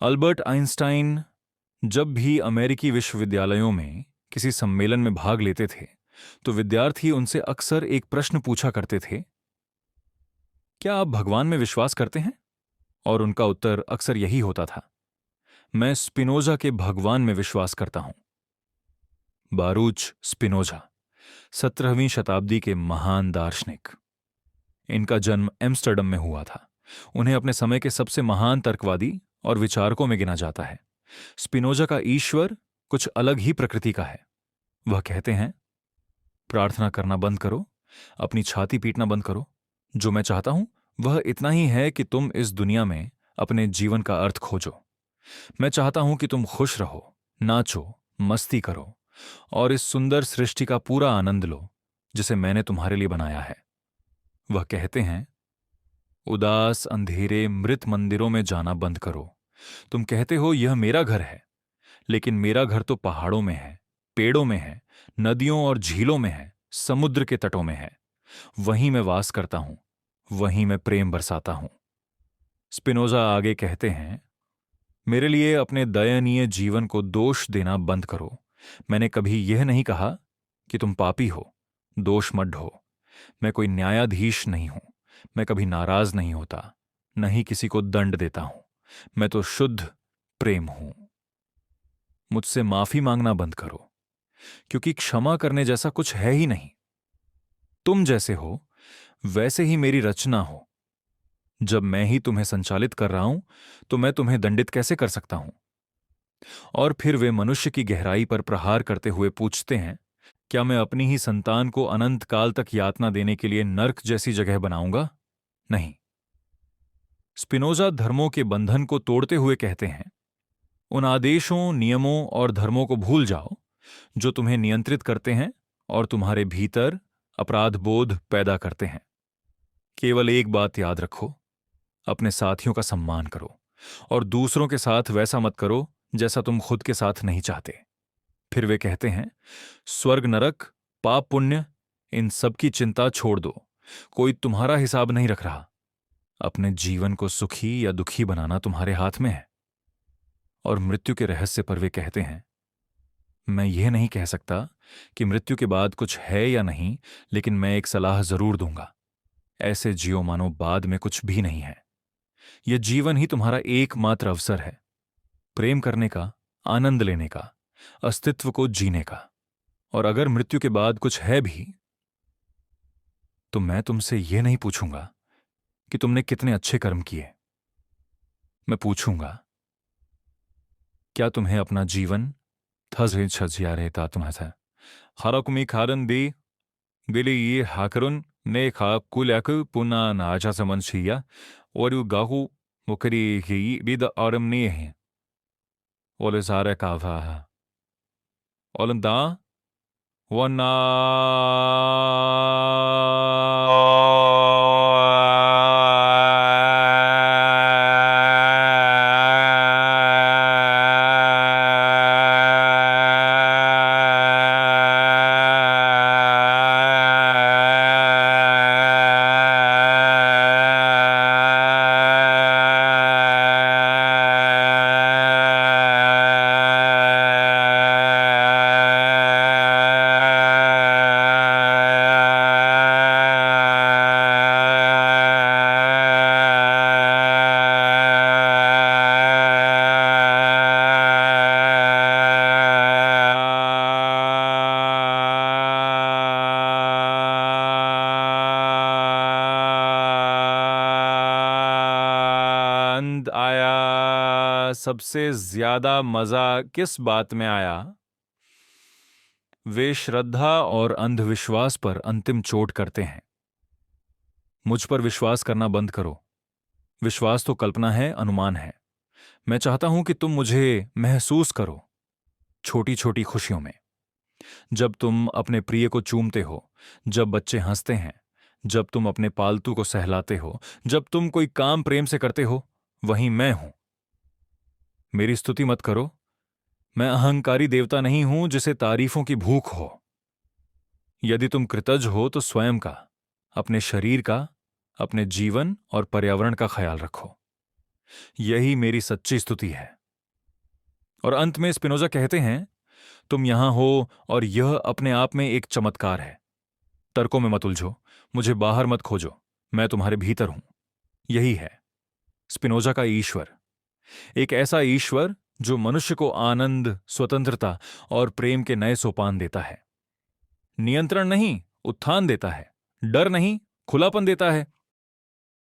Albert Einstein जब भी अमेरिकी विश्वविद्यालयों में किसी सम्मेलन में भाग लेते थे तो विद्यार्थी उनसे अक्सर एक प्रश्न पूछा करते थे, क्या आप भगवान में विश्वास करते हैं? और उनका उत्तर अक्सर यही होता था, मैं स्पिनोजा के भगवान में विश्वास करता हूं। बारूच स्पिनोजा 17वीं शताब्दी के महान दार्शनिक। इनका जन्म एम्स्टर्डम में हुआ था। उन्हें अपने समय के सबसे महान तर्कवादी और विचारकों में गिना जाता है। स्पिनोजा का ईश्वर कुछ अलग ही प्रकृति का है। वह कहते हैं, प्रार्थना करना बंद करो, अपनी छाती पीटना बंद करो। जो मैं चाहता हूं वह इतना ही है कि तुम इस दुनिया में अपने जीवन का अर्थ खोजो। मैं चाहता हूं कि तुम खुश रहो, नाचो, मस्ती करो और इस सुंदर सृष्टि का पूरा आनंद लो जिसे मैंने तुम्हारे लिए बनाया है। वह कहते हैं, उदास अंधेरे मृत मंदिरों में जाना बंद करो। तुम कहते हो यह मेरा घर है, लेकिन मेरा घर तो पहाड़ों में है, पेड़ों में है, नदियों और झीलों में है, समुद्र के तटों में है। वहीं मैं वास करता हूं, वहीं मैं प्रेम बरसाता हूं। स्पिनोजा आगे कहते हैं, मेरे लिए अपने दयनीय जीवन को दोष देना बंद करो। मैंने कभी यह नहीं कहा कि तुम पापी हो, दोष मत ढो। मैं कोई न्यायाधीश नहीं हूं। मैं कभी नाराज नहीं होता, न ही किसी को दंड देता हूं। मैं तो शुद्ध प्रेम हूं। मुझसे माफी मांगना बंद करो, क्योंकि क्षमा करने जैसा कुछ है ही नहीं। तुम जैसे हो वैसे ही मेरी रचना हो। जब मैं ही तुम्हें संचालित कर रहा हूं तो मैं तुम्हें दंडित कैसे कर सकता हूं? और फिर वे मनुष्य की गहराई पर प्रहार करते हुए पूछते हैं, क्या मैं अपनी ही संतान को अनंत काल तक यातना देने के लिए नर्क जैसी जगह बनाऊंगा? नहीं। स्पिनोजा धर्मों के बंधन को तोड़ते हुए कहते हैं, उन आदेशों, नियमों और धर्मों को भूल जाओ जो तुम्हें नियंत्रित करते हैं और तुम्हारे भीतर अपराध बोध पैदा करते हैं। केवल एक बात याद रखो, अपने साथियों का सम्मान करो और दूसरों के साथ वैसा मत करो जैसा तुम खुद के साथ नहीं चाहते। फिर वे कहते हैं, स्वर्ग नरक, पाप पुण्य, इन सब की चिंता छोड़ दो। कोई तुम्हारा हिसाब नहीं रख रहा। अपने जीवन को सुखी या दुखी बनाना तुम्हारे हाथ में है। और मृत्यु के रहस्य पर वे कहते हैं, मैं यह नहीं कह सकता कि मृत्यु के बाद कुछ है या नहीं, लेकिन मैं एक सलाह जरूर दूंगा। ऐसे जियो मानो बाद में कुछ भी नहीं है। यह जीवन ही तुम्हारा एकमात्र अवसर है, प्रेम करने का, आनंद लेने का, अस्तित्व को जीने का। और अगर मृत्यु के बाद कुछ है भी तो मैं तुमसे यह नहीं पूछूंगा कि तुमने कितने अच्छे कर्म किए। मैं पूछूंगा, क्या तुम्हें अपना जीवन थजे छजिया रहता तुम्हारा हरकुमी खारन दी बिली ये हाकरुन ने खा कुल्याक पुना नाजा समन छिया और गाहू मुकरी ही बिद आरम ने है और सारे काफा और दा वना आया। सबसे ज्यादा मजा किस बात में आया? वे श्रद्धा और अंधविश्वास पर अंतिम चोट करते हैं। मुझ पर विश्वास करना बंद करो। विश्वास तो कल्पना है, अनुमान है। मैं चाहता हूं कि तुम मुझे महसूस करो, छोटी छोटी खुशियों में। जब तुम अपने प्रिय को चूमते हो, जब बच्चे हंसते हैं, जब तुम अपने पालतू को सहलाते हो, जब तुम कोई काम प्रेम से करते हो, वहीं मैं हूं। मेरी स्तुति मत करो। मैं अहंकारी देवता नहीं हूं जिसे तारीफों की भूख हो। यदि तुम कृतज्ञ हो तो स्वयं का, अपने शरीर का, अपने जीवन और पर्यावरण का ख्याल रखो। यही मेरी सच्ची स्तुति है। और अंत में स्पिनोजा कहते हैं, तुम यहां हो और यह अपने आप में एक चमत्कार है। तर्कों में मत उलझो, मुझे बाहर मत खोजो, मैं तुम्हारे भीतर हूं। यही है स्पिनोजा का ईश्वर, एक ऐसा ईश्वर जो मनुष्य को आनंद, स्वतंत्रता और प्रेम के नए सोपान देता है। नियंत्रण नहीं, उत्थान देता है। डर नहीं, खुलापन देता है।